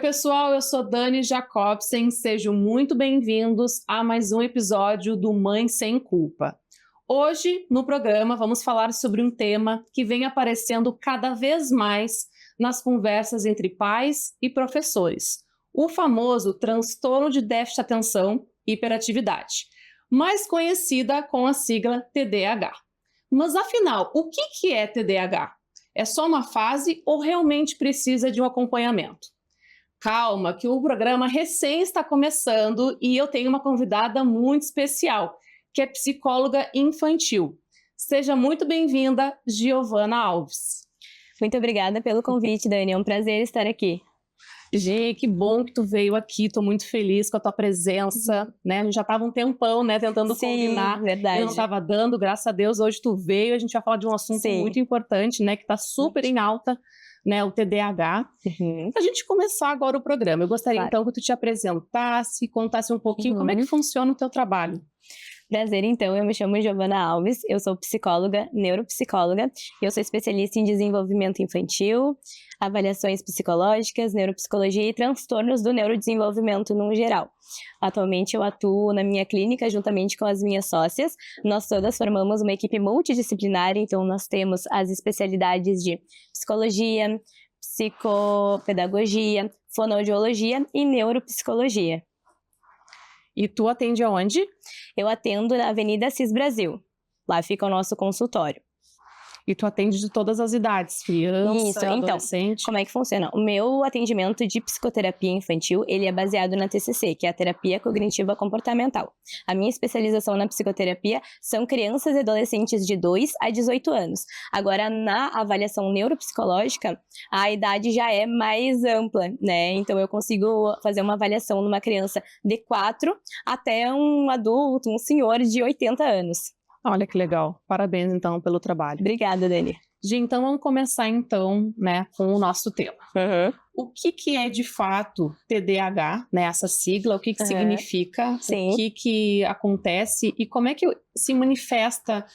Pessoal, eu sou Dani Jacobsen, sejam muito bem-vindos a mais um episódio do Mãe Sem Culpa. Hoje, no programa, vamos falar sobre um tema que vem aparecendo cada vez mais nas conversas entre pais e professores, o famoso transtorno de déficit de atenção e hiperatividade, mais conhecida com a sigla TDAH. Mas afinal, o que é TDAH? É só uma fase ou realmente precisa de um acompanhamento? Calma, que o programa recém está começando e eu tenho uma convidada muito especial, que é psicóloga infantil. Seja muito bem-vinda, Giovana Alves. Muito obrigada pelo convite, Dani. É um prazer estar aqui. Gi, que bom que tu veio aqui, estou muito feliz com a tua presença, né? A gente já estava um tempão, né, tentando combinar. Verdade. Eu não estava dando, graças a Deus, hoje tu veio, a gente vai falar de um assunto muito importante, né, que está super em alta, né, o TDAH. A gente começar agora o programa, eu gostaria então que tu te apresentasse, contasse um pouquinho como é que funciona o teu trabalho. Prazer, então, eu me chamo Giovana Alves, eu sou psicóloga, neuropsicóloga, e eu sou especialista em desenvolvimento infantil, avaliações psicológicas, neuropsicologia e transtornos do neurodesenvolvimento no geral. Atualmente eu atuo na minha clínica juntamente com as minhas sócias, nós todas formamos uma equipe multidisciplinar, então nós temos as especialidades de psicologia, psicopedagogia, fonoaudiologia e neuropsicologia. E tu atende aonde? Eu atendo na Avenida Cis Brasil. Lá fica o nosso consultório. E tu atende de todas as idades, criança, adolescente? Então, como é que funciona? O meu atendimento de psicoterapia infantil, ele é baseado na TCC, que é a Terapia Cognitiva Comportamental. A minha especialização na psicoterapia são crianças e adolescentes de 2 a 18 anos. Agora, na avaliação neuropsicológica, a idade já é mais ampla, né? Então, eu consigo fazer uma avaliação numa criança de 4 até um adulto, um senhor de 80 anos. Olha que legal. Parabéns, então, pelo trabalho. Obrigada, Dani. Gi, então vamos começar, então, né, com o nosso tema. O que é, de fato, TDAH, né, essa sigla? O que significa? Sim. O que acontece? E como é que se manifesta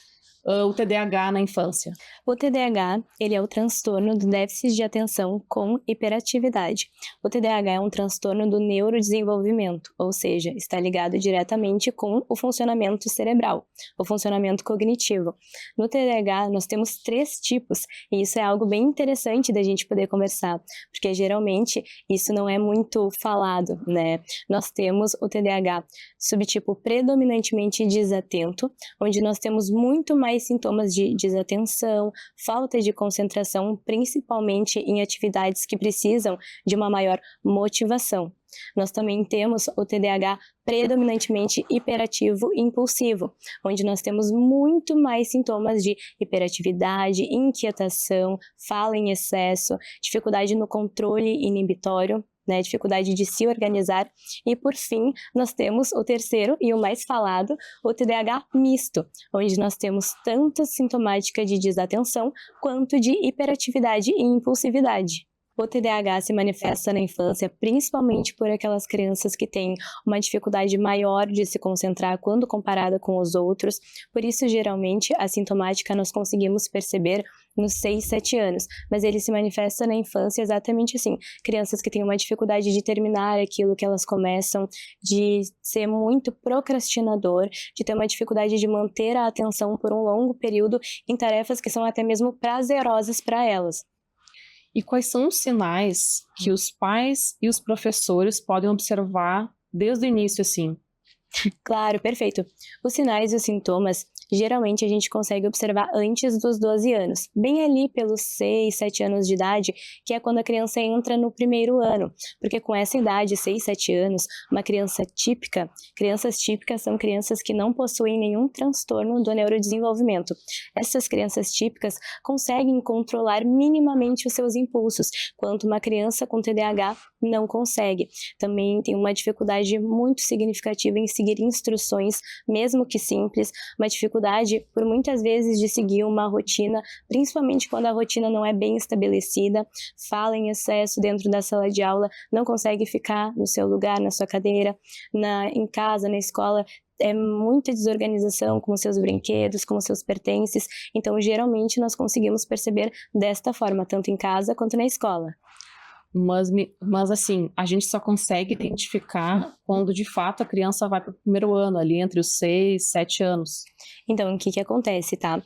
o TDAH na infância? O TDAH, ele é o transtorno do déficit de atenção com hiperatividade. O TDAH é um transtorno do neurodesenvolvimento, ou seja, está ligado diretamente com o funcionamento cerebral, o funcionamento cognitivo. No TDAH, nós temos 3 tipos, e isso é algo bem interessante da gente poder conversar, porque geralmente isso não é muito falado, né? Nós temos o TDAH subtipo predominantemente desatento, onde nós temos muito mais sintomas de desatenção, falta de concentração, principalmente em atividades que precisam de uma maior motivação. Nós também temos o TDAH predominantemente hiperativo e impulsivo, onde nós temos muito mais sintomas de hiperatividade, inquietação, fala em excesso, dificuldade no controle inibitório, né, dificuldade de se organizar. E, por fim, nós temos o terceiro e o mais falado, o TDAH misto, onde nós temos tanto sintomática de desatenção quanto de hiperatividade e impulsividade. O TDAH se manifesta na infância principalmente por aquelas crianças que têm uma dificuldade maior de se concentrar quando comparada com os outros. Por isso, geralmente, a sintomática nós conseguimos perceber nos 6, 7 anos, mas ele se manifesta na infância exatamente assim. Crianças que têm uma dificuldade de terminar aquilo que elas começam, de ser muito procrastinador, de ter uma dificuldade de manter a atenção por um longo período em tarefas que são até mesmo prazerosas para elas. E quais são os sinais que os pais e os professores podem observar desde o início, assim? Claro, perfeito. Os sinais e os sintomas, geralmente a gente consegue observar antes dos 12 anos, bem ali pelos 6, 7 anos de idade, que é quando a criança entra no primeiro ano, porque com essa idade, 6, 7 anos, uma criança típica, crianças típicas são crianças que não possuem nenhum transtorno do neurodesenvolvimento. Essas crianças típicas conseguem controlar minimamente os seus impulsos, quanto uma criança com TDAH não consegue. Também tem uma dificuldade muito significativa em seguir instruções, mesmo que simples, uma dificuldade por muitas vezes de seguir uma rotina, principalmente quando a rotina não é bem estabelecida, fala em excesso dentro da sala de aula, não consegue ficar no seu lugar, na sua cadeira, em casa, na escola, é muita desorganização com os seus brinquedos, com os seus pertences, então geralmente nós conseguimos perceber desta forma, tanto em casa quanto na escola. Mas assim, a gente só consegue identificar quando de fato a criança vai para o primeiro ano, ali entre os 6, 7 anos. Então, o que acontece, tá?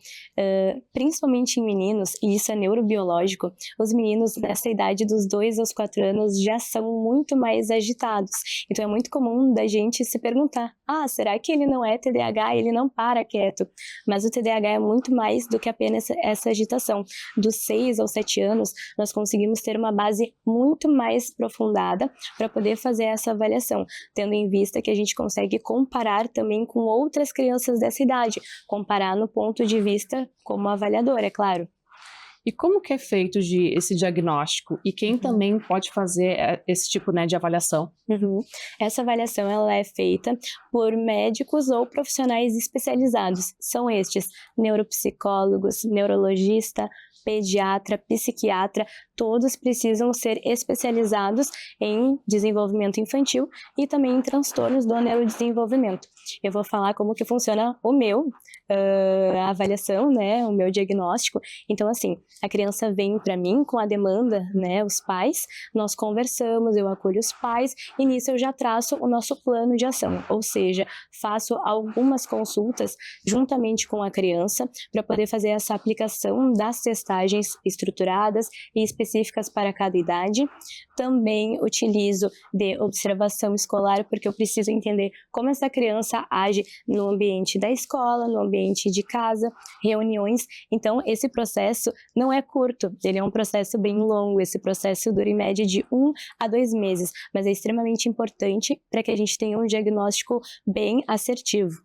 Principalmente em meninos, e isso é neurobiológico, os meninos nessa idade dos 2 aos 4 anos já são muito mais agitados. Então, é muito comum da gente se perguntar, será que ele não é TDAH? Ele não para quieto. Mas o TDAH é muito mais do que apenas essa agitação. Dos 6 aos 7 anos, nós conseguimos ter uma base muito mais aprofundada para poder fazer essa avaliação, tendo em vista que a gente consegue comparar também com outras crianças dessa idade, comparar no ponto de vista como avaliador, é claro. E como que é feito esse diagnóstico? E quem também pode fazer esse tipo, né, de avaliação? Essa avaliação ela é feita por médicos ou profissionais especializados. São estes neuropsicólogos, neurologista, pediatra, psiquiatra, todos precisam ser especializados em desenvolvimento infantil e também em transtornos do neurodesenvolvimento. Eu vou falar como que funciona a avaliação, né, o meu diagnóstico. Então, assim, a criança vem para mim com a demanda, né, os pais, nós conversamos, eu acolho os pais e nisso eu já traço o nosso plano de ação, ou seja, faço algumas consultas juntamente com a criança para poder fazer essa aplicação das testagens estruturadas e específicas para cada idade. Também utilizo de observação escolar, porque eu preciso entender como essa criança age no ambiente da escola, no ambiente de casa, reuniões. Então, esse processo não é curto, ele é um processo bem longo, esse processo dura em média de 1 a 2 meses, mas é extremamente importante para que a gente tenha um diagnóstico bem assertivo.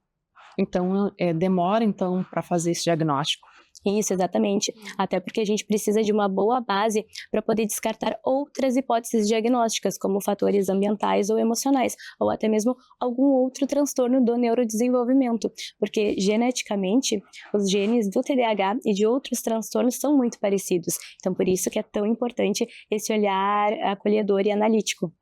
Então, demora então para fazer esse diagnóstico? Isso, exatamente. Até porque a gente precisa de uma boa base para poder descartar outras hipóteses diagnósticas, como fatores ambientais ou emocionais, ou até mesmo algum outro transtorno do neurodesenvolvimento, porque geneticamente os genes do TDAH e de outros transtornos são muito parecidos. Então, por isso que é tão importante esse olhar acolhedor e analítico.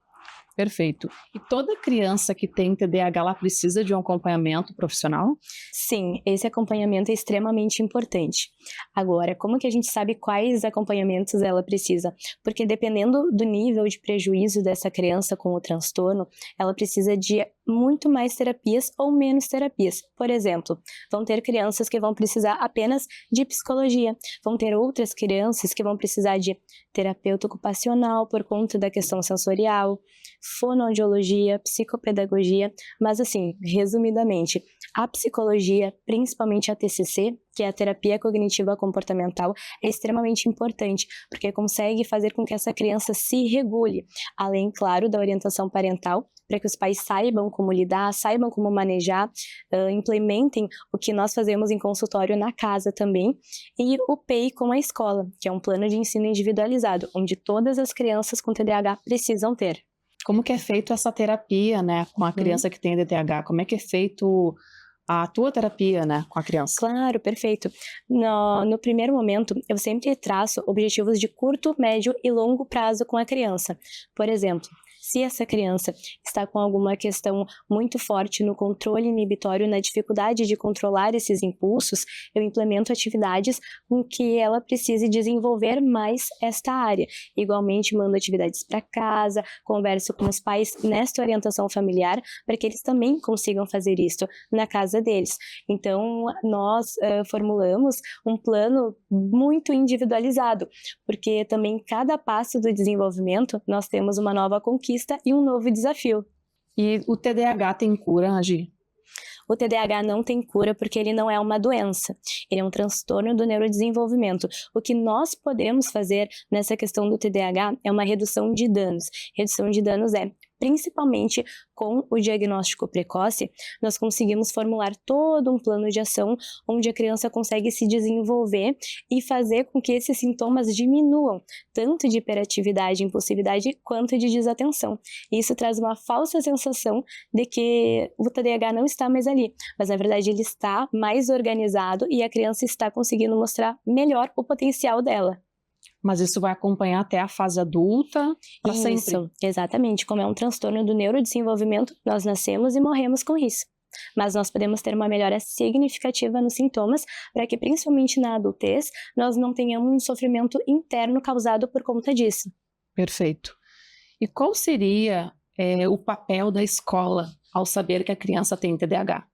Perfeito. E toda criança que tem TDAH, ela precisa de um acompanhamento profissional? Sim, esse acompanhamento é extremamente importante. Agora, como que a gente sabe quais acompanhamentos ela precisa? Porque dependendo do nível de prejuízo dessa criança com o transtorno, ela precisa de muito mais terapias ou menos terapias. Por exemplo, vão ter crianças que vão precisar apenas de psicologia, vão ter outras crianças que vão precisar de terapeuta ocupacional por conta da questão sensorial, fonoaudiologia, psicopedagogia, mas assim, resumidamente, a psicologia, principalmente a TCC, que é a terapia cognitiva comportamental, é extremamente importante, porque consegue fazer com que essa criança se regule, além, claro, da orientação parental, para que os pais saibam como lidar, saibam como manejar, implementem o que nós fazemos em consultório na casa também, e o PEI com a escola, que é um plano de ensino individualizado, onde todas as crianças com TDAH precisam ter. Como que é feito essa terapia, né, com a criança que tem TDAH? Como é que é feito a tua terapia, né, com a criança? Claro, perfeito. No primeiro momento, eu sempre traço objetivos de curto, médio e longo prazo com a criança. Por exemplo, se essa criança está com alguma questão muito forte no controle inibitório, na dificuldade de controlar esses impulsos, eu implemento atividades com que ela precise desenvolver mais esta área. Igualmente, mando atividades para casa, converso com os pais nesta orientação familiar, para que eles também consigam fazer isso na casa deles. Então, nós formulamos um plano muito individualizado, porque também cada passo do desenvolvimento, nós temos uma nova conquista e um novo desafio. E o TDAH tem cura, Agi? O TDAH não tem cura porque ele não é uma doença, ele é um transtorno do neurodesenvolvimento. O que nós podemos fazer nessa questão do TDAH é uma redução de danos. Redução de danos é, principalmente com o diagnóstico precoce, nós conseguimos formular todo um plano de ação onde a criança consegue se desenvolver e fazer com que esses sintomas diminuam, tanto de hiperatividade e impulsividade, quanto de desatenção. Isso traz uma falsa sensação de que o TDAH não está mais ali, mas na verdade ele está mais organizado e a criança está conseguindo mostrar melhor o potencial dela. Mas isso vai acompanhar até a fase adulta para sempre? Isso, exatamente. Como é um transtorno do neurodesenvolvimento, nós nascemos e morremos com isso. Mas nós podemos ter uma melhora significativa nos sintomas para que, principalmente na adultez, nós não tenhamos um sofrimento interno causado por conta disso. Perfeito. E qual seria o papel da escola ao saber que a criança tem TDAH?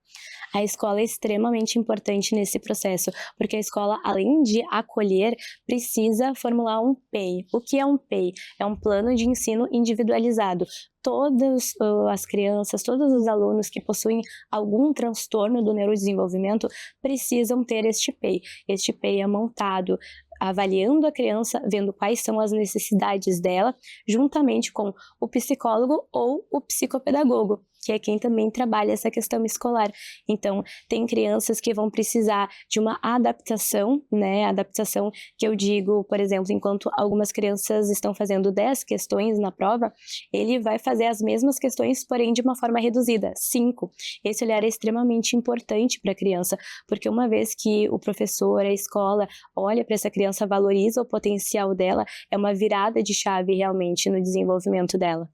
A escola é extremamente importante nesse processo, porque a escola, além de acolher, precisa formular um PEI. O que é um PEI? É um plano de ensino individualizado. Todas as crianças, todos os alunos que possuem algum transtorno do neurodesenvolvimento precisam ter este PEI. Este PEI é montado avaliando a criança, vendo quais são as necessidades dela, juntamente com o psicólogo ou o psicopedagogo, que é quem também trabalha essa questão escolar. Então, tem crianças que vão precisar de uma adaptação, né? Adaptação que eu digo, por exemplo, enquanto algumas crianças estão fazendo 10 questões na prova, ele vai fazer as mesmas questões, porém de uma forma reduzida, 5. Esse olhar é extremamente importante para a criança, porque uma vez que o professor, a escola, olha para essa criança, valoriza o potencial dela, é uma virada de chave realmente no desenvolvimento dela.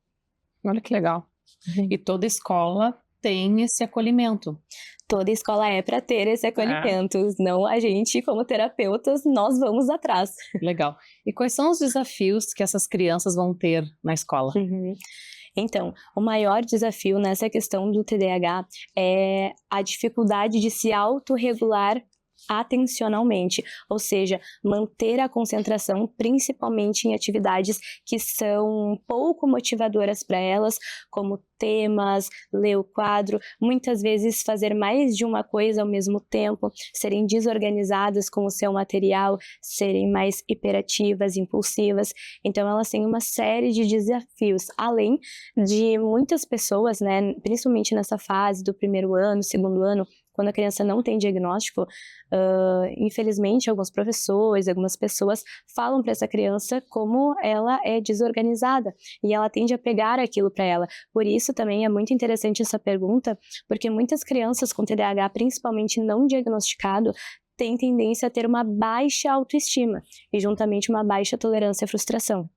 Olha que legal. E toda escola tem esse acolhimento. Toda escola é para ter esse acolhimento, não a gente, como terapeutas, nós vamos atrás. Legal. E quais são os desafios que essas crianças vão ter na escola? Então, o maior desafio nessa questão do TDAH é a dificuldade de se autorregular atencionalmente, ou seja, manter a concentração principalmente em atividades que são pouco motivadoras para elas, como temas, ler o quadro, muitas vezes fazer mais de uma coisa ao mesmo tempo, serem desorganizadas com o seu material, serem mais hiperativas, impulsivas. Então elas têm uma série de desafios, além de muitas pessoas, né, principalmente nessa fase do primeiro ano, segundo ano, quando a criança não tem diagnóstico, infelizmente alguns professores, algumas pessoas falam para essa criança como ela é desorganizada e ela tende a pegar aquilo para ela. Por isso também é muito interessante essa pergunta, porque muitas crianças com TDAH, principalmente não diagnosticado, têm tendência a ter uma baixa autoestima e juntamente uma baixa tolerância à frustração.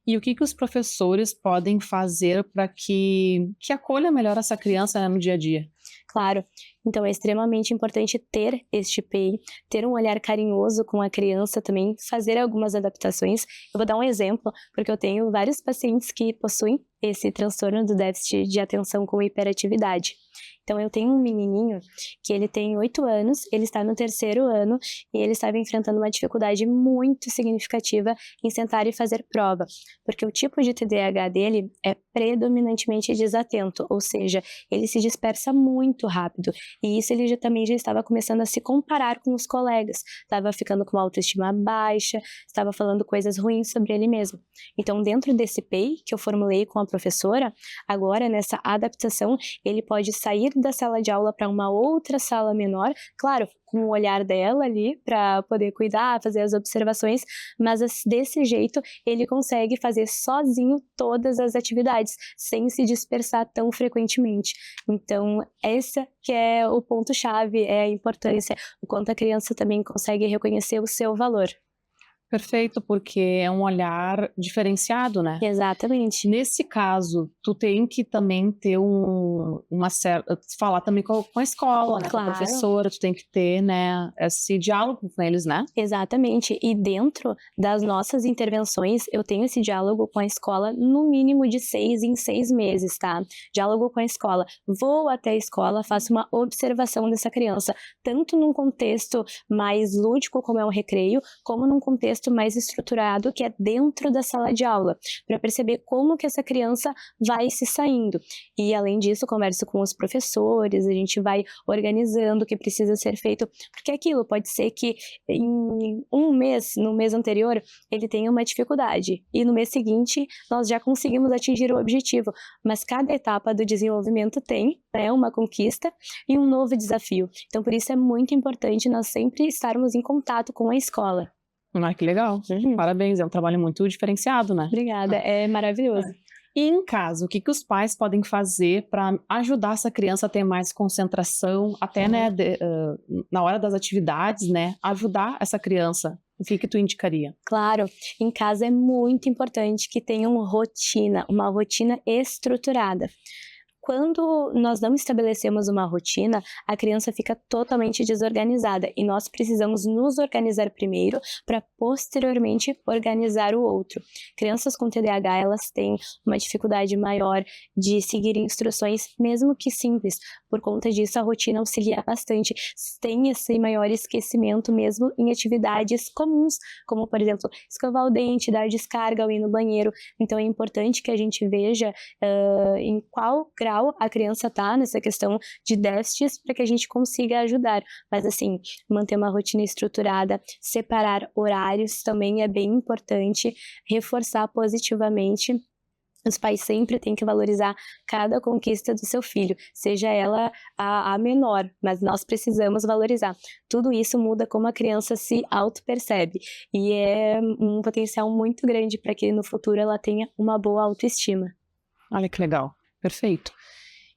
E o que os professores podem fazer para que acolha melhor essa criança, né, no dia a dia? Claro, então é extremamente importante ter este PEI, ter um olhar carinhoso com a criança também, fazer algumas adaptações. Eu vou dar um exemplo, porque eu tenho vários pacientes que possuem esse transtorno do déficit de atenção com hiperatividade. Então eu tenho um menininho que ele tem 8 anos, ele está no 3º ano e ele estava enfrentando uma dificuldade muito significativa em sentar e fazer prova, porque o tipo de TDAH dele é predominantemente desatento, ou seja, ele se dispersa muito rápido e isso ele também já estava começando a se comparar com os colegas, estava ficando com uma autoestima baixa, estava falando coisas ruins sobre ele mesmo. Então dentro desse PEI que eu formulei com a professora, agora nessa adaptação ele pode sair da sala de aula para uma outra sala menor, claro, com o olhar dela ali para poder cuidar, fazer as observações, mas desse jeito ele consegue fazer sozinho todas as atividades, sem se dispersar tão frequentemente. Então, esse que é o ponto-chave, é a importância, o quanto a criança também consegue reconhecer o seu valor. Perfeito, porque é um olhar diferenciado, né? Exatamente. Nesse caso, tu tem que também ter uma certa... falar também com a escola, né? Claro. Com a professora, tu tem que ter, né, esse diálogo com eles, né? Exatamente, e dentro das nossas intervenções, eu tenho esse diálogo com a escola no mínimo de 6 em 6 meses, tá? Diálogo com a escola. Vou até a escola, faço uma observação dessa criança, tanto num contexto mais lúdico, como é o recreio, como num contexto mais estruturado, que é dentro da sala de aula, para perceber como que essa criança vai se saindo. E além disso, converso com os professores, a gente vai organizando o que precisa ser feito, porque aquilo pode ser que em um mês, no mês anterior, ele tenha uma dificuldade, e no mês seguinte nós já conseguimos atingir o objetivo, mas cada etapa do desenvolvimento tem, né, uma conquista e um novo desafio. Então por isso é muito importante nós sempre estarmos em contato com a escola. Ah, que legal. Parabéns, é um trabalho muito diferenciado, né? Obrigada, é maravilhoso. E em casa, o que os pais podem fazer para ajudar essa criança a ter mais concentração, até, né, na hora das atividades, né, ajudar essa criança? O que tu indicaria? Claro, em casa é muito importante que tenham uma rotina estruturada. Quando nós não estabelecemos uma rotina, a criança fica totalmente desorganizada e nós precisamos nos organizar primeiro para posteriormente organizar o outro. Crianças com TDAH, elas têm uma dificuldade maior de seguir instruções, mesmo que simples. Por conta disso, a rotina auxilia bastante. Tem esse maior esquecimento mesmo em atividades comuns, como, por exemplo, escovar o dente, dar descarga ao ir no banheiro. Então, é importante que a gente veja em qual grau a criança está nessa questão de déficits para que a gente consiga ajudar. Mas, assim, manter uma rotina estruturada, separar horários também é bem importante, reforçar positivamente. Os pais sempre têm que valorizar cada conquista do seu filho, seja ela a menor, mas nós precisamos valorizar. Tudo isso muda como a criança se auto-percebe e é um potencial muito grande para que no futuro ela tenha uma boa autoestima. Olha que legal, perfeito.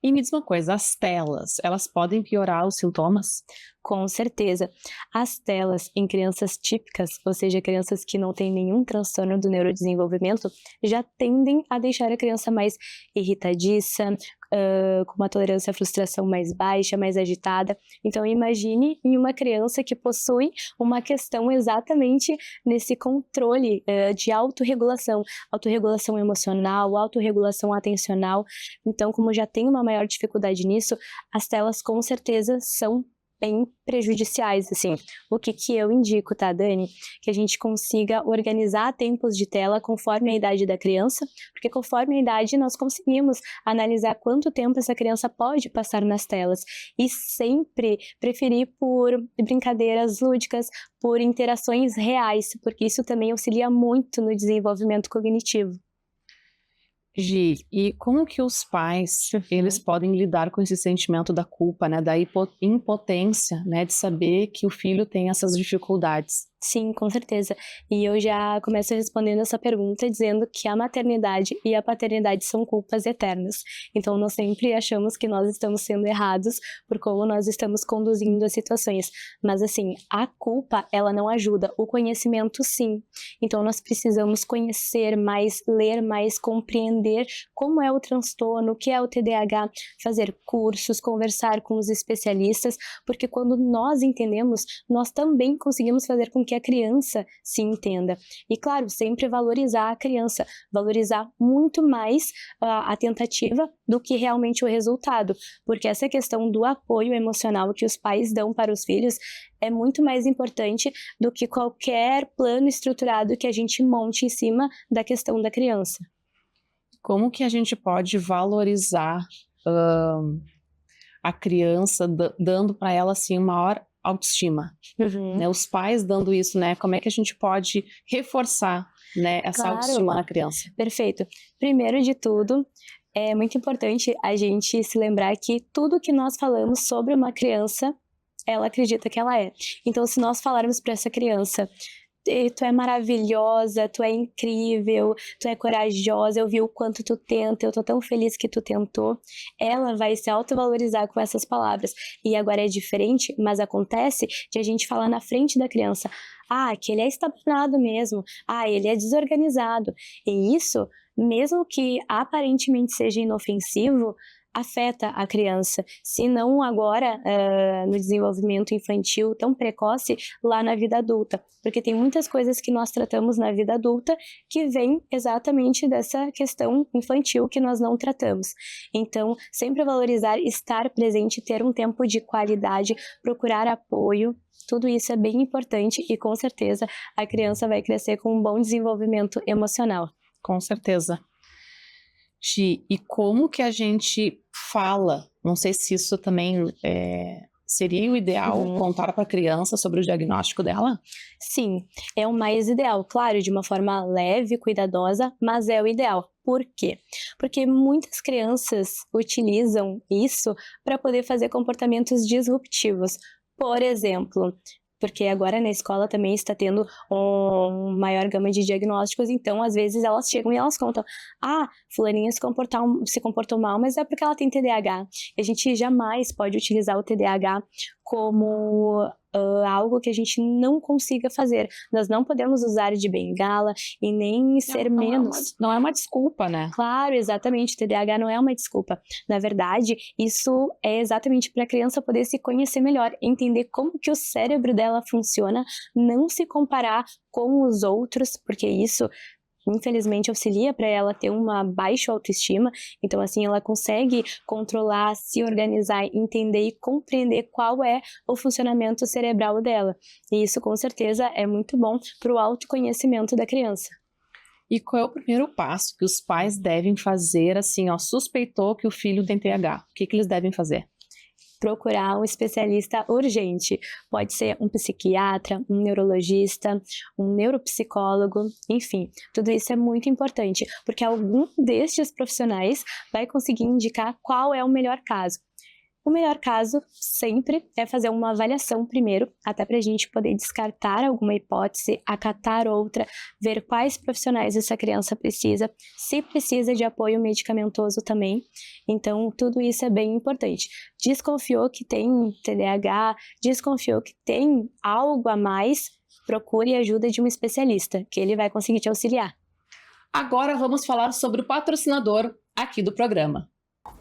E me diz uma coisa, as telas, elas podem piorar os sintomas? Com certeza. As telas em crianças típicas, ou seja, crianças que não têm nenhum transtorno do neurodesenvolvimento, já tendem a deixar a criança mais irritadiça, com uma tolerância à frustração mais baixa, mais agitada. Então, imagine em uma criança que possui uma questão exatamente nesse controle de autorregulação emocional, autorregulação atencional. Então, como já tem uma maior dificuldade nisso, as telas com certeza são bem prejudiciais, assim. O que eu indico, tá, Dani? Que a gente consiga organizar tempos de tela conforme a idade da criança, porque conforme a idade nós conseguimos analisar quanto tempo essa criança pode passar nas telas e sempre preferir por brincadeiras lúdicas, por interações reais, porque isso também auxilia muito no desenvolvimento cognitivo. Gi, e como que os pais, eles podem lidar com esse sentimento da culpa, né, da impotência, né, de saber que o filho tem essas dificuldades? Sim, com certeza. E eu já começo respondendo essa pergunta dizendo que a maternidade e a paternidade são culpas eternas. Então, nós sempre achamos que nós estamos sendo errados por como nós estamos conduzindo as situações. Mas, assim, a culpa, ela não ajuda. O conhecimento, sim. Então, nós precisamos conhecer mais, ler mais, compreender como é o transtorno, o que é o TDAH, fazer cursos, conversar com os especialistas, porque quando nós entendemos, nós também conseguimos fazer com que a criança se entenda. E, claro, sempre valorizar a criança, valorizar muito mais a tentativa do que realmente o resultado, porque essa questão do apoio emocional que os pais dão para os filhos é muito mais importante do que qualquer plano estruturado que a gente monte em cima da questão da criança. Como que a gente pode valorizar a criança, dando para ela, assim, maior autoestima, né? Os pais dando isso, né? Como é que a gente pode reforçar, né, essa autoestima na criança? Perfeito. Primeiro de tudo, é muito importante a gente se lembrar que tudo que nós falamos sobre uma criança, ela acredita que ela é. Então, se nós falarmos para essa criança: tu é maravilhosa, tu é incrível, tu é corajosa, eu vi o quanto tu tenta, eu tô tão feliz que tu tentou, ela vai se autovalorizar com essas palavras. E agora é diferente, mas acontece de a gente falar na frente da criança: que ele é estabanado mesmo, ele é desorganizado. E isso, mesmo que aparentemente seja inofensivo, afeta a criança, se não agora no desenvolvimento infantil tão precoce, lá na vida adulta, porque tem muitas coisas que nós tratamos na vida adulta que vêm exatamente dessa questão infantil que nós não tratamos. Então, sempre valorizar, estar presente, ter um tempo de qualidade, procurar apoio, tudo isso é bem importante e com certeza a criança vai crescer com um bom desenvolvimento emocional. Com certeza. Gi, e como que a gente fala? Não sei se isso também seria o ideal, contar para a criança sobre o diagnóstico dela? Sim, é o mais ideal, claro, de uma forma leve, cuidadosa, mas é o ideal. Por quê? Porque muitas crianças utilizam isso para poder fazer comportamentos disruptivos. Por exemplo, porque agora na escola também está tendo uma maior gama de diagnósticos, então às vezes elas chegam e elas contam: fulaninha se comportou mal, mas é porque ela tem TDAH. E a gente jamais pode utilizar o TDAH como algo que a gente não consiga fazer. Nós não podemos usar de bengala e nem ser menos. Não é uma desculpa, né? Claro, exatamente. O TDAH não é uma desculpa. Na verdade, isso é exatamente para a criança poder se conhecer melhor, entender como que o cérebro dela funciona, não se comparar com os outros, porque isso infelizmente auxilia para ela ter uma baixa autoestima. Então, assim, ela consegue controlar, se organizar, entender e compreender qual é o funcionamento cerebral dela. E isso, com certeza, é muito bom para o autoconhecimento da criança. E qual é o primeiro passo que os pais devem fazer, assim, suspeitou que o filho tem TDAH? O que eles devem fazer? Procurar um especialista urgente. Pode ser um psiquiatra, um neurologista, um neuropsicólogo, enfim, tudo isso é muito importante, porque algum destes profissionais vai conseguir indicar qual é o melhor caso. O melhor caso sempre é fazer uma avaliação primeiro, até para a gente poder descartar alguma hipótese, acatar outra, ver quais profissionais essa criança precisa, se precisa de apoio medicamentoso também. Então, tudo isso é bem importante. Desconfiou que tem TDAH, desconfiou que tem algo a mais, procure a ajuda de um especialista, que ele vai conseguir te auxiliar. Agora vamos falar sobre o patrocinador aqui do programa.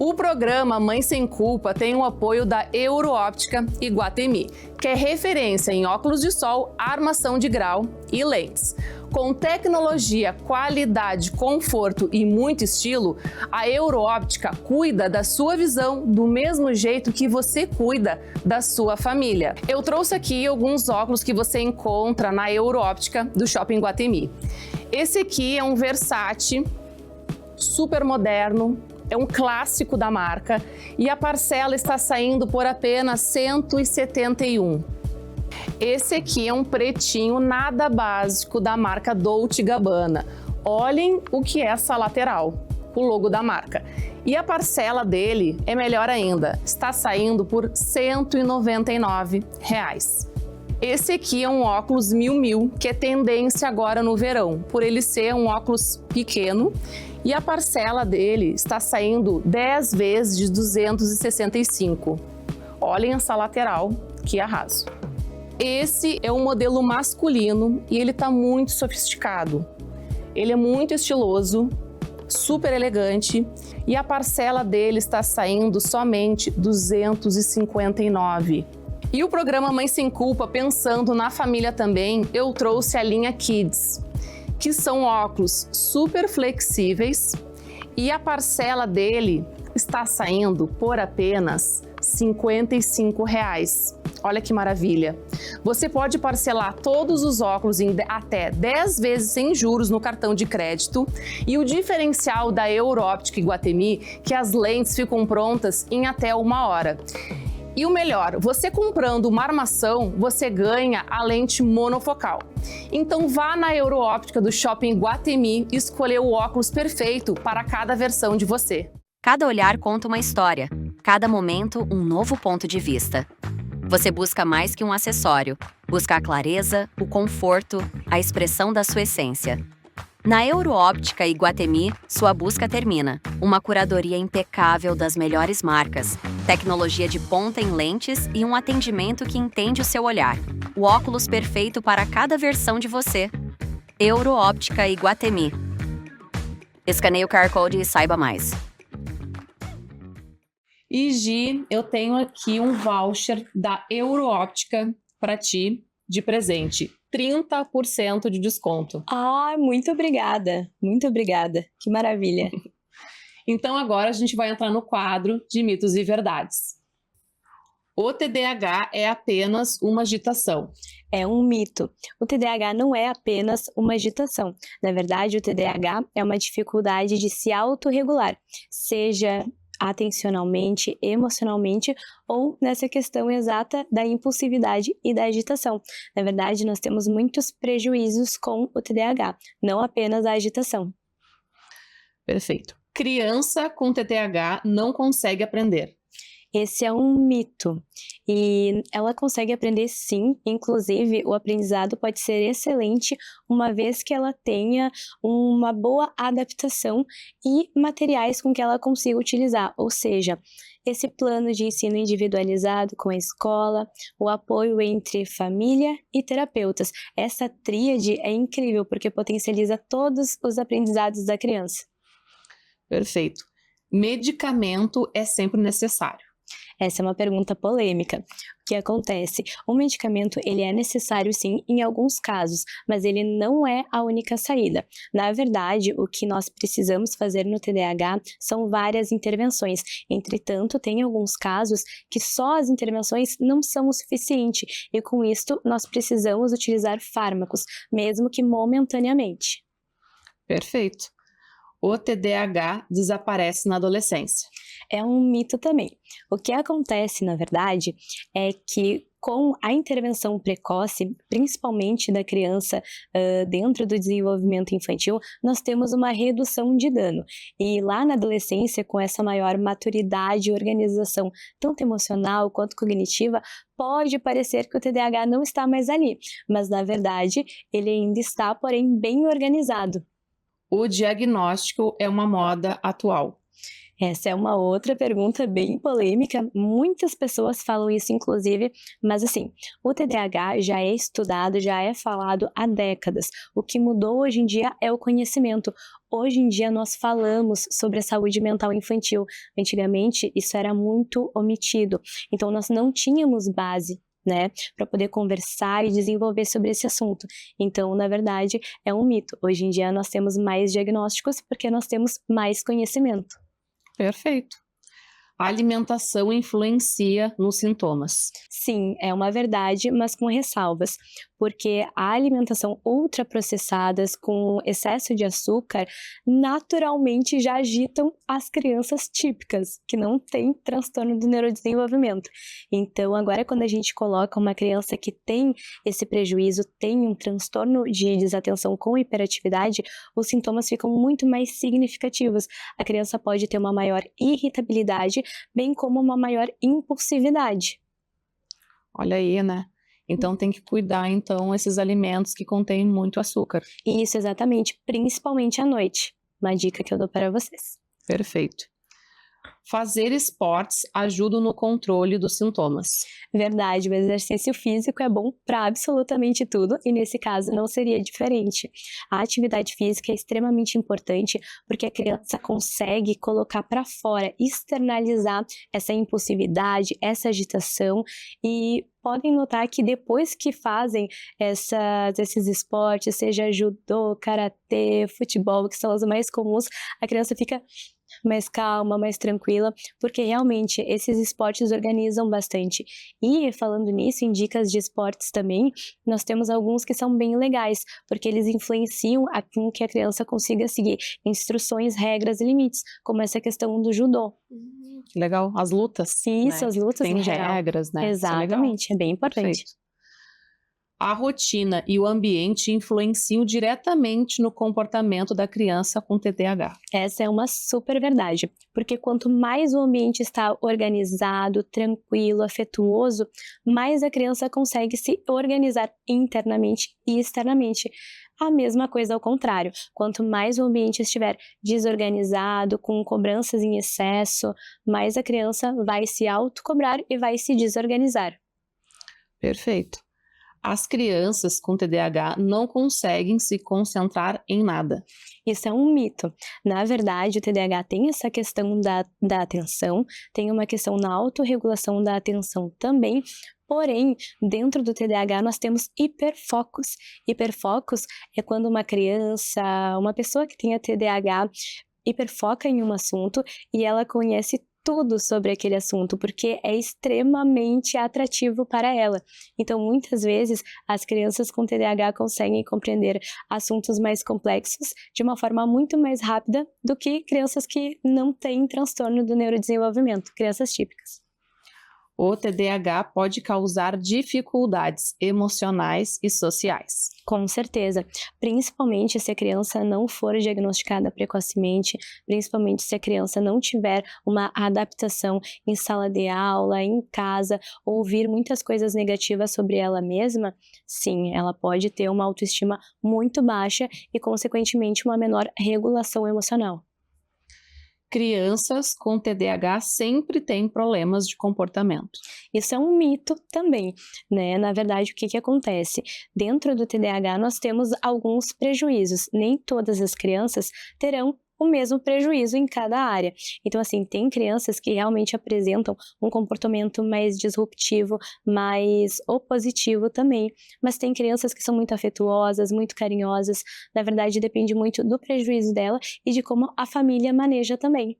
O programa Mãe Sem Culpa tem o apoio da Euroóptica Iguatemi, que é referência em óculos de sol, armação de grau e lentes. Com tecnologia, qualidade, conforto e muito estilo, a Euroóptica cuida da sua visão do mesmo jeito que você cuida da sua família. Eu trouxe aqui alguns óculos que você encontra na Euroóptica do Shopping Iguatemi. Esse aqui é um Versace, super moderno, é um clássico da marca e a parcela está saindo por apenas R$171. Esse aqui é um pretinho nada básico da marca Dolce & Gabbana. Olhem o que é essa lateral, o logo da marca. E a parcela dele é melhor ainda, está saindo por R$199. Esse aqui é um óculos Miu Miu, que é tendência agora no verão, por ele ser um óculos pequeno, e a parcela dele está saindo 10 vezes de R$265. Olhem essa lateral, que arraso. Esse é um modelo masculino e ele está muito sofisticado. Ele é muito estiloso, super elegante e a parcela dele está saindo somente R$259. E o programa Mãe Sem Culpa, pensando na família também, eu trouxe a linha Kids, que são óculos super flexíveis e a parcela dele está saindo por apenas R$55. Olha que maravilha! Você pode parcelar todos os óculos em até 10 vezes sem juros no cartão de crédito e o diferencial da Euroóptica Iguatemi, que as lentes ficam prontas em até 1 hora. E o melhor, você comprando uma armação, você ganha a lente monofocal. Então vá na Euroóptica do Shopping Iguatemi e escolher o óculos perfeito para cada versão de você. Cada olhar conta uma história, cada momento um novo ponto de vista. Você busca mais que um acessório, busca a clareza, o conforto, a expressão da sua essência. Na Euroóptica Iguatemi, sua busca termina. Uma curadoria impecável das melhores marcas, tecnologia de ponta em lentes e um atendimento que entende o seu olhar. O óculos perfeito para cada versão de você. Euroóptica Iguatemi. Escaneie o QR Code e saiba mais. E Gi, eu tenho aqui um voucher da Euroóptica para ti de presente. 30% de desconto. Muito obrigada. Muito obrigada. Que maravilha. Então agora a gente vai entrar no quadro de mitos e verdades. O TDAH é apenas uma agitação. É um mito. O TDAH não é apenas uma agitação. Na verdade, o TDAH é uma dificuldade de se autorregular, seja atencionalmente, emocionalmente ou nessa questão exata da impulsividade e da agitação. Na verdade, nós temos muitos prejuízos com o TDAH, não apenas a agitação. Perfeito. Criança com TDAH não consegue aprender. Esse é um mito e ela consegue aprender sim, inclusive o aprendizado pode ser excelente uma vez que ela tenha uma boa adaptação e materiais com que ela consiga utilizar, ou seja, esse plano de ensino individualizado com a escola, o apoio entre família e terapeutas. Essa tríade é incrível porque potencializa todos os aprendizados da criança. Perfeito. Medicamento é sempre necessário? Essa é uma pergunta polêmica. O que acontece? O medicamento ele é necessário sim em alguns casos, mas ele não é a única saída. Na verdade, o que nós precisamos fazer no TDAH são várias intervenções. Entretanto, tem alguns casos que só as intervenções não são o suficiente e com isto nós precisamos utilizar fármacos, mesmo que momentaneamente. Perfeito. O TDAH desaparece na adolescência? É um mito também. O que acontece, na verdade, é que com a intervenção precoce, principalmente da criança dentro do desenvolvimento infantil, nós temos uma redução de dano. E lá na adolescência, com essa maior maturidade e organização, tanto emocional quanto cognitiva, pode parecer que o TDAH não está mais ali, mas na verdade ele ainda está, porém, bem organizado. O diagnóstico é uma moda atual? Essa é uma outra pergunta bem polêmica, muitas pessoas falam isso inclusive, mas assim, o TDAH já é estudado, já é falado há décadas. O que mudou hoje em dia é o conhecimento. Hoje em dia nós falamos sobre a saúde mental infantil. Antigamente isso era muito omitido, então nós não tínhamos base, né, para poder conversar e desenvolver sobre esse assunto. Então, na verdade, é um mito. Hoje em dia nós temos mais diagnósticos porque nós temos mais conhecimento. Perfeito. A alimentação influencia nos sintomas? Sim, é uma verdade, mas com ressalvas, porque a alimentação ultraprocessadas com excesso de açúcar naturalmente já agitam as crianças típicas, que não têm transtorno do neurodesenvolvimento. Então, agora quando a gente coloca uma criança que tem esse prejuízo, tem um transtorno de desatenção com hiperatividade, os sintomas ficam muito mais significativos. A criança pode ter uma maior irritabilidade, bem como uma maior impulsividade. Olha aí, né? Então tem que cuidar, então, esses alimentos que contêm muito açúcar. Isso, exatamente, principalmente à noite. Uma dica que eu dou para vocês. Perfeito. Fazer esportes ajuda no controle dos sintomas? Verdade, o exercício físico é bom para absolutamente tudo e nesse caso não seria diferente. A atividade física é extremamente importante porque a criança consegue colocar para fora, externalizar essa impulsividade, essa agitação e podem notar que depois que fazem esses esportes, seja judô, karatê, futebol, que são os mais comuns, a criança fica mais calma, mais tranquila, porque realmente esses esportes organizam bastante. E falando nisso, em dicas de esportes também, nós temos alguns que são bem legais, porque eles influenciam com que a criança consiga seguir instruções, regras e limites, como essa questão do judô. Legal, as lutas. Isso, né? as lutas Tem em geral. regras, né? Exatamente, é bem importante. Perfeito. A rotina e o ambiente influenciam diretamente no comportamento da criança com TDAH. Essa é uma super verdade, porque quanto mais o ambiente está organizado, tranquilo, afetuoso, mais a criança consegue se organizar internamente e externamente. A mesma coisa ao contrário, quanto mais o ambiente estiver desorganizado, com cobranças em excesso, mais a criança vai se autocobrar e vai se desorganizar. Perfeito. As crianças com TDAH não conseguem se concentrar em nada. Isso é um mito. Na verdade, o TDAH tem essa questão da atenção, tem uma questão na autorregulação da atenção também, porém, dentro do TDAH nós temos hiperfocos. Hiperfocos é quando uma criança, uma pessoa que tenha TDAH, hiperfoca em um assunto e ela conhece tudo sobre aquele assunto, porque é extremamente atrativo para ela. Então, muitas vezes, as crianças com TDAH conseguem compreender assuntos mais complexos de uma forma muito mais rápida do que crianças que não têm transtorno do neurodesenvolvimento, crianças típicas. O TDAH pode causar dificuldades emocionais e sociais. Com certeza, principalmente se a criança não for diagnosticada precocemente, principalmente se a criança não tiver uma adaptação em sala de aula, em casa, ouvir muitas coisas negativas sobre ela mesma, sim, ela pode ter uma autoestima muito baixa e, consequentemente, uma menor regulação emocional. Crianças com TDAH sempre têm problemas de comportamento. Isso é um mito também, né? Na verdade, o que que acontece? Dentro do TDAH, nós temos alguns prejuízos. Nem todas as crianças terão o mesmo prejuízo em cada área. Então, assim, tem crianças que realmente apresentam um comportamento mais disruptivo, mais opositivo também, mas tem crianças que são muito afetuosas, muito carinhosas. Na verdade, depende muito do prejuízo dela e de como a família maneja também.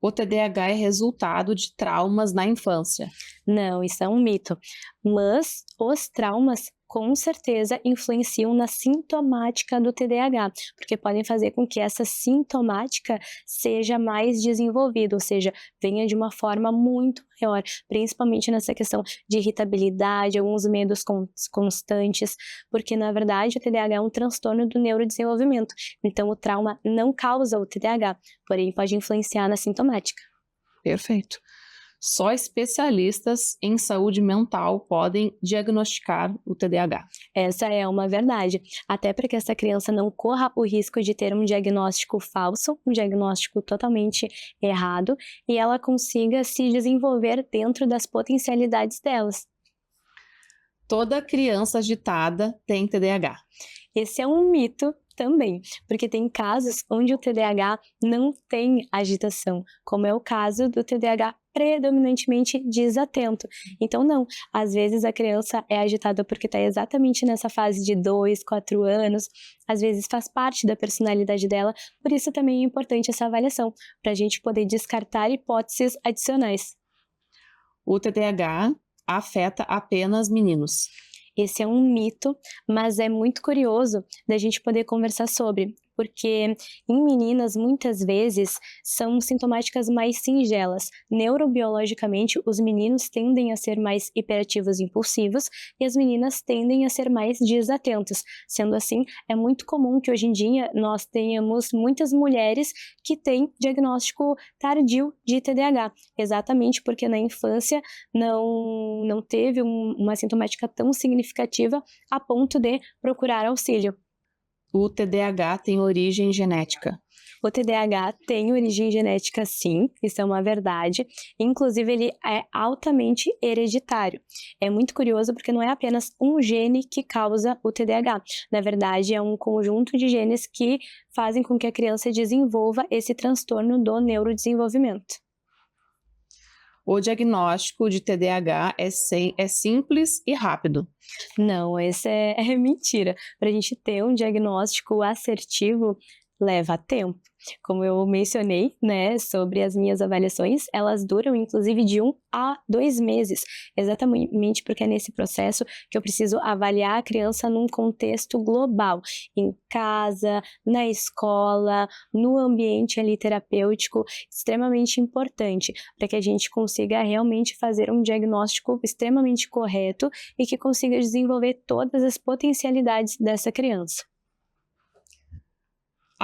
O TDAH é resultado de traumas na infância. Não, isso é um mito. Mas os traumas com certeza influenciam na sintomática do TDAH, porque podem fazer com que essa sintomática seja mais desenvolvida, ou seja, venha de uma forma muito maior, principalmente nessa questão de irritabilidade, alguns medos constantes, porque na verdade o TDAH é um transtorno do neurodesenvolvimento. Então o trauma não causa o TDAH, porém pode influenciar na sintomática. Perfeito. Só especialistas em saúde mental podem diagnosticar o TDAH. Essa é uma verdade, até para que essa criança não corra o risco de ter um diagnóstico falso, um diagnóstico totalmente errado, e ela consiga se desenvolver dentro das potencialidades delas. Toda criança agitada tem TDAH. Esse é um mito também, porque tem casos onde o TDAH não tem agitação, como é o caso do TDAH predominantemente desatento. Então não, às vezes a criança é agitada porque está exatamente nessa fase de 2, 4 anos, às vezes faz parte da personalidade dela, por isso também é importante essa avaliação, para a gente poder descartar hipóteses adicionais. O TDAH afeta apenas meninos. Esse é um mito, mas é muito curioso da gente poder conversar sobre, porque em meninas, muitas vezes, são sintomáticas mais singelas. Neurobiologicamente, os meninos tendem a ser mais hiperativos e impulsivos e as meninas tendem a ser mais desatentos. Sendo assim, é muito comum que hoje em dia nós tenhamos muitas mulheres que têm diagnóstico tardio de TDAH, exatamente porque na infância não teve uma sintomática tão significativa a ponto de procurar auxílio. O TDAH tem origem genética. O TDAH tem origem genética, sim, isso é uma verdade. Inclusive, ele é altamente hereditário. É muito curioso porque não é apenas um gene que causa o TDAH. Na verdade, é um conjunto de genes que fazem com que a criança desenvolva esse transtorno do neurodesenvolvimento. O diagnóstico de TDAH é simples e rápido. Não, essa é mentira. Para a gente ter um diagnóstico assertivo, leva tempo. Como eu mencionei, né, sobre as minhas avaliações, elas duram inclusive de 1 a 2 meses, exatamente porque é nesse processo que eu preciso avaliar a criança num contexto global, em casa, na escola, no ambiente ali terapêutico, extremamente importante, para que a gente consiga realmente fazer um diagnóstico extremamente correto e que consiga desenvolver todas as potencialidades dessa criança.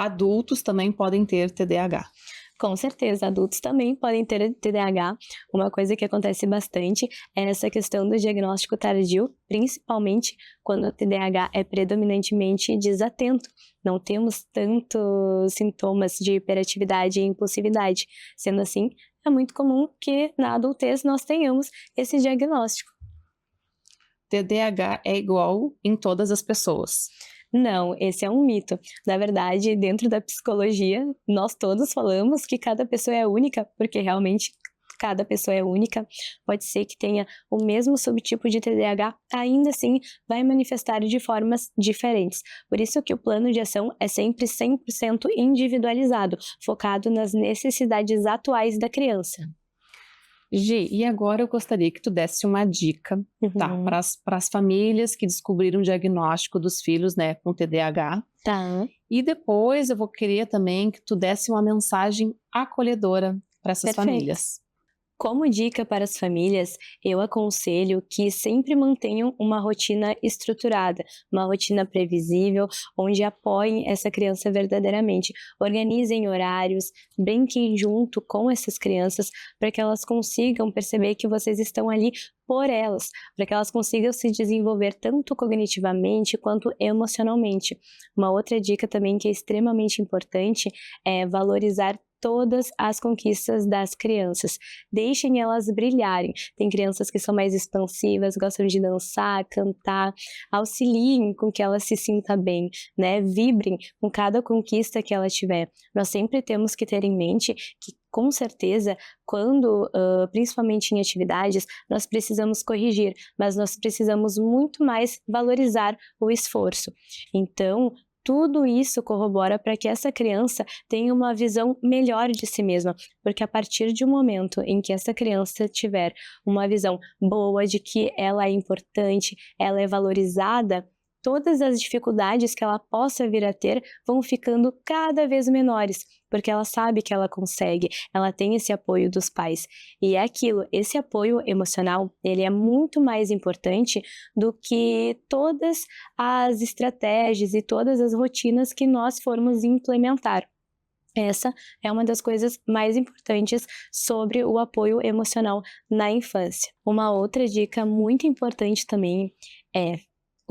Adultos também podem ter TDAH. Com certeza, adultos também podem ter TDAH. Uma coisa que acontece bastante é essa questão do diagnóstico tardio, principalmente quando o TDAH é predominantemente desatento. Não temos tantos sintomas de hiperatividade e impulsividade. Sendo assim, é muito comum que na adultez nós tenhamos esse diagnóstico. TDAH é igual em todas as pessoas. Não, esse é um mito. Na verdade, dentro da psicologia, nós todos falamos que cada pessoa é única, porque realmente cada pessoa é única. Pode ser que tenha o mesmo subtipo de TDAH, ainda assim vai manifestar de formas diferentes. Por isso que o plano de ação é sempre 100% individualizado, focado nas necessidades atuais da criança. Gi, e agora eu gostaria que tu desse uma dica, tá, para as famílias que descobriram o diagnóstico dos filhos, né, com TDAH. Tá. E depois eu vou querer também que tu desse uma mensagem acolhedora para essas Perfeito. famílias. Como dica para as famílias, eu aconselho que sempre mantenham uma rotina estruturada, uma rotina previsível, onde apoiem essa criança verdadeiramente. Organizem horários, brinquem junto com essas crianças, para que elas consigam perceber que vocês estão ali por elas, para que elas consigam se desenvolver tanto cognitivamente quanto emocionalmente. Uma outra dica também que é extremamente importante é valorizar todas as conquistas das crianças. Deixem elas brilharem. Tem crianças que são mais expansivas, gostam de dançar, cantar, auxiliem com que ela se sinta bem, né? Vibrem com cada conquista que ela tiver. Nós sempre temos que ter em mente que, com certeza, quando, principalmente em atividades, nós precisamos corrigir, mas nós precisamos muito mais valorizar o esforço. Então, tudo isso corrobora para que essa criança tenha uma visão melhor de si mesma, porque a partir de um momento em que essa criança tiver uma visão boa de que ela é importante, ela é valorizada, todas as dificuldades que ela possa vir a ter vão ficando cada vez menores, porque ela sabe que ela consegue, ela tem esse apoio dos pais. E é aquilo, esse apoio emocional, ele é muito mais importante do que todas as estratégias e todas as rotinas que nós formos implementar. Essa é uma das coisas mais importantes sobre o apoio emocional na infância. Uma outra dica muito importante também é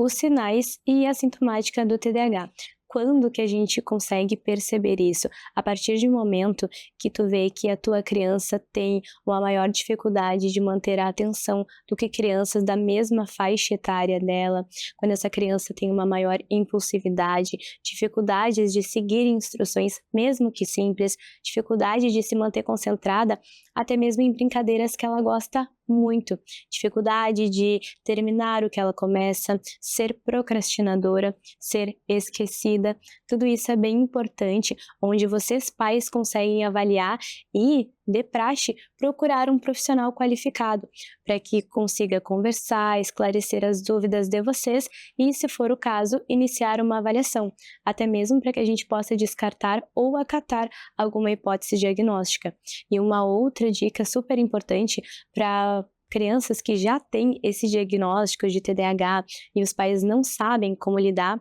os sinais e a sintomática do TDAH. Quando que a gente consegue perceber isso? A partir de um momento que tu vê que a tua criança tem uma maior dificuldade de manter a atenção do que crianças da mesma faixa etária dela, quando essa criança tem uma maior impulsividade, dificuldades de seguir instruções, mesmo que simples, dificuldade de se manter concentrada, até mesmo em brincadeiras que ela gosta muito, dificuldade de terminar o que ela começa, ser procrastinadora, ser esquecida, tudo isso é bem importante, onde vocês pais conseguem avaliar e, de praxe, procurar um profissional qualificado para que consiga conversar, esclarecer as dúvidas de vocês e, se for o caso, iniciar uma avaliação, até mesmo para que a gente possa descartar ou acatar alguma hipótese diagnóstica. E uma outra dica super importante para crianças que já têm esse diagnóstico de TDAH e os pais não sabem como lidar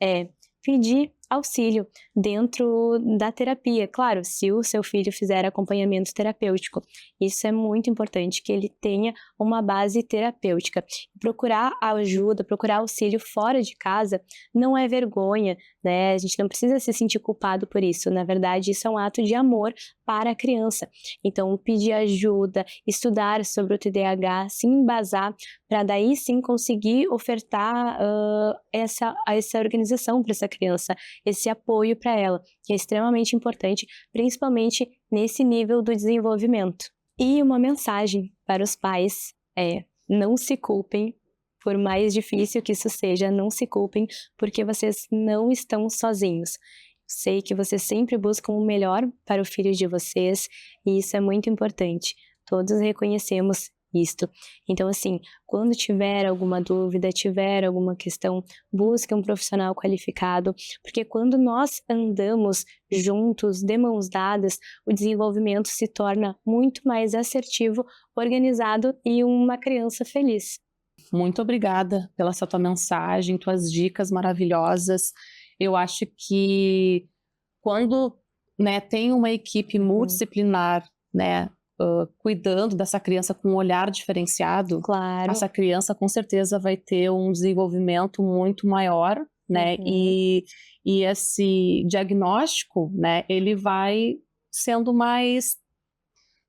é pedir auxílio dentro da terapia. Claro, se o seu filho fizer acompanhamento terapêutico, isso é muito importante, que ele tenha uma base terapêutica. Procurar ajuda, procurar auxílio fora de casa não é vergonha, né? A gente não precisa se sentir culpado por isso. Na verdade, isso é um ato de amor para a criança. Então, pedir ajuda, estudar sobre o TDAH, se embasar, para daí sim conseguir ofertar essa organização para essa criança, esse apoio para ela, que é extremamente importante, principalmente nesse nível do desenvolvimento. E uma mensagem para os pais é: não se culpem, por mais difícil que isso seja, não se culpem, porque vocês não estão sozinhos. Sei que vocês sempre buscam o melhor para o filho de vocês, e isso é muito importante. Todos reconhecemos isto. Então, assim, quando tiver alguma dúvida, tiver alguma questão, busque um profissional qualificado, porque quando nós andamos juntos, de mãos dadas, o desenvolvimento se torna muito mais assertivo, organizado e uma criança feliz. Muito obrigada pela essa tua mensagem, tuas dicas maravilhosas. Eu acho que quando, né, tem uma equipe multidisciplinar, né, cuidando dessa criança com um olhar diferenciado, Claro. essa criança com certeza vai ter um desenvolvimento muito maior, né? E esse diagnóstico, né, ele vai sendo mais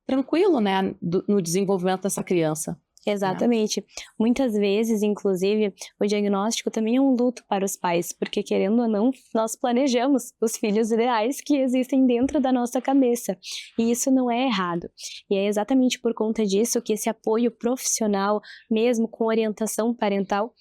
tranquilo, né, no desenvolvimento dessa criança. Exatamente. Muitas vezes, inclusive, o diagnóstico também é um luto para os pais, porque, querendo ou não, nós planejamos os filhos ideais que existem dentro da nossa cabeça, e isso não é errado. E é exatamente por conta disso que esse apoio profissional, mesmo com orientação parental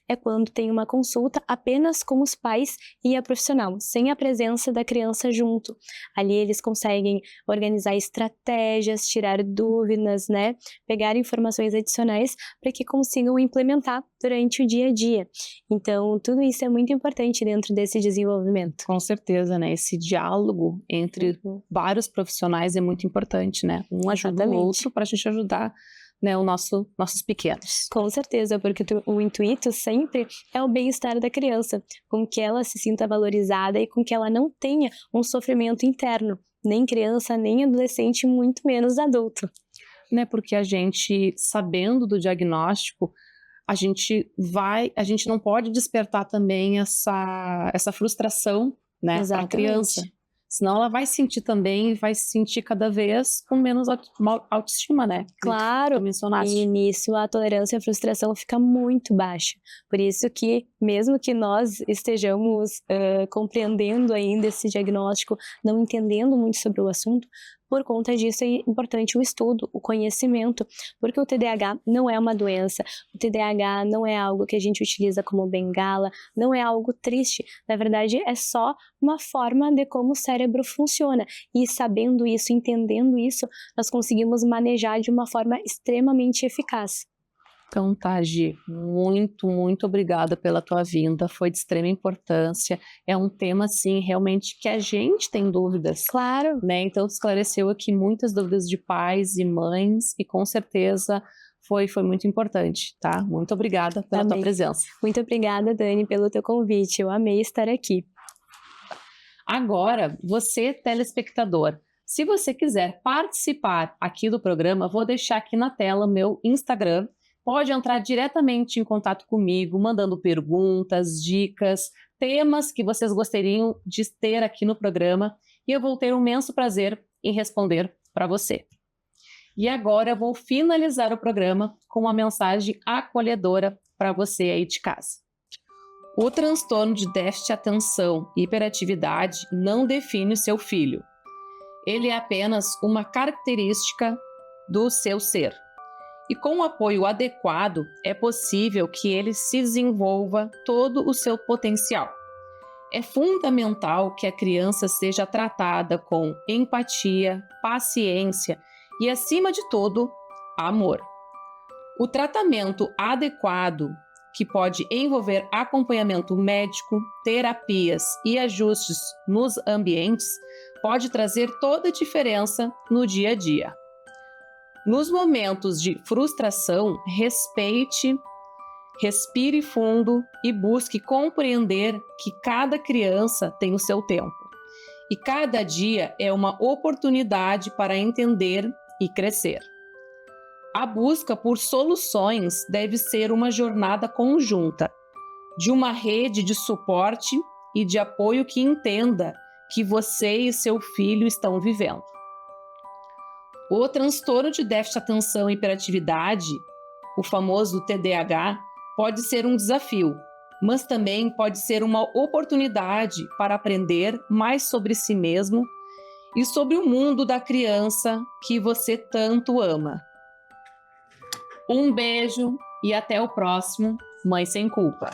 é quando tem uma consulta apenas com os pais e a profissional, sem a presença da criança junto. Ali eles conseguem organizar estratégias, tirar dúvidas, né? Pegar informações adicionais para que consigam implementar durante o dia a dia. Então, tudo isso é muito importante dentro desse desenvolvimento. Com certeza, né? Esse diálogo entre vários profissionais é muito importante, né? Um ajuda o outro para a gente ajudar, né, nossos pequenos. Com certeza, porque o intuito sempre é o bem-estar da criança, com que ela se sinta valorizada e com que ela não tenha um sofrimento interno, nem criança, nem adolescente, muito menos adulto. Né, porque a gente, sabendo do diagnóstico, a gente não pode despertar também essa frustração, né, para a criança. Senão ela vai sentir também, vai se sentir cada vez com menos autoestima, né? Claro, e nisso a tolerância à frustração fica muito baixa. Por isso que, mesmo que nós estejamos compreendendo ainda esse diagnóstico, não entendendo muito sobre o assunto, por conta disso é importante o estudo, o conhecimento, porque o TDAH não é uma doença, o TDAH não é algo que a gente utiliza como bengala, não é algo triste, na verdade é só uma forma de como o cérebro funciona, e sabendo isso, entendendo isso, nós conseguimos manejar de uma forma extremamente eficaz. Então tá, Gi, muito obrigada pela tua vinda, foi de extrema importância, é um tema, assim, realmente que a gente tem dúvidas. Claro. Né? Então, esclareceu aqui muitas dúvidas de pais e mães, e com certeza foi muito importante, tá? Muito obrigada pela tua presença. Muito obrigada, Dani, pelo teu convite, eu amei estar aqui. Agora, você, telespectador, se você quiser participar aqui do programa, vou deixar aqui na tela meu Instagram. Pode entrar diretamente em contato comigo, mandando perguntas, dicas, temas que vocês gostariam de ter aqui no programa, e eu vou ter um imenso prazer em responder para você. E agora eu vou finalizar o programa com uma mensagem acolhedora para você aí de casa. O transtorno de déficit de atenção e hiperatividade não define o seu filho. Ele é apenas uma característica do seu ser. E com o apoio adequado, é possível que ele se desenvolva todo o seu potencial. É fundamental que a criança seja tratada com empatia, paciência e, acima de tudo, amor. O tratamento adequado, que pode envolver acompanhamento médico, terapias e ajustes nos ambientes, pode trazer toda a diferença no dia a dia. Nos momentos de frustração, respeite, respire fundo e busque compreender que cada criança tem o seu tempo. E cada dia é uma oportunidade para entender e crescer. A busca por soluções deve ser uma jornada conjunta, de uma rede de suporte e de apoio que entenda que você e seu filho estão vivendo. O transtorno de déficit de atenção e hiperatividade, o famoso TDAH, pode ser um desafio, mas também pode ser uma oportunidade para aprender mais sobre si mesmo e sobre o mundo da criança que você tanto ama. Um beijo e até o próximo Mãe Sem Culpa.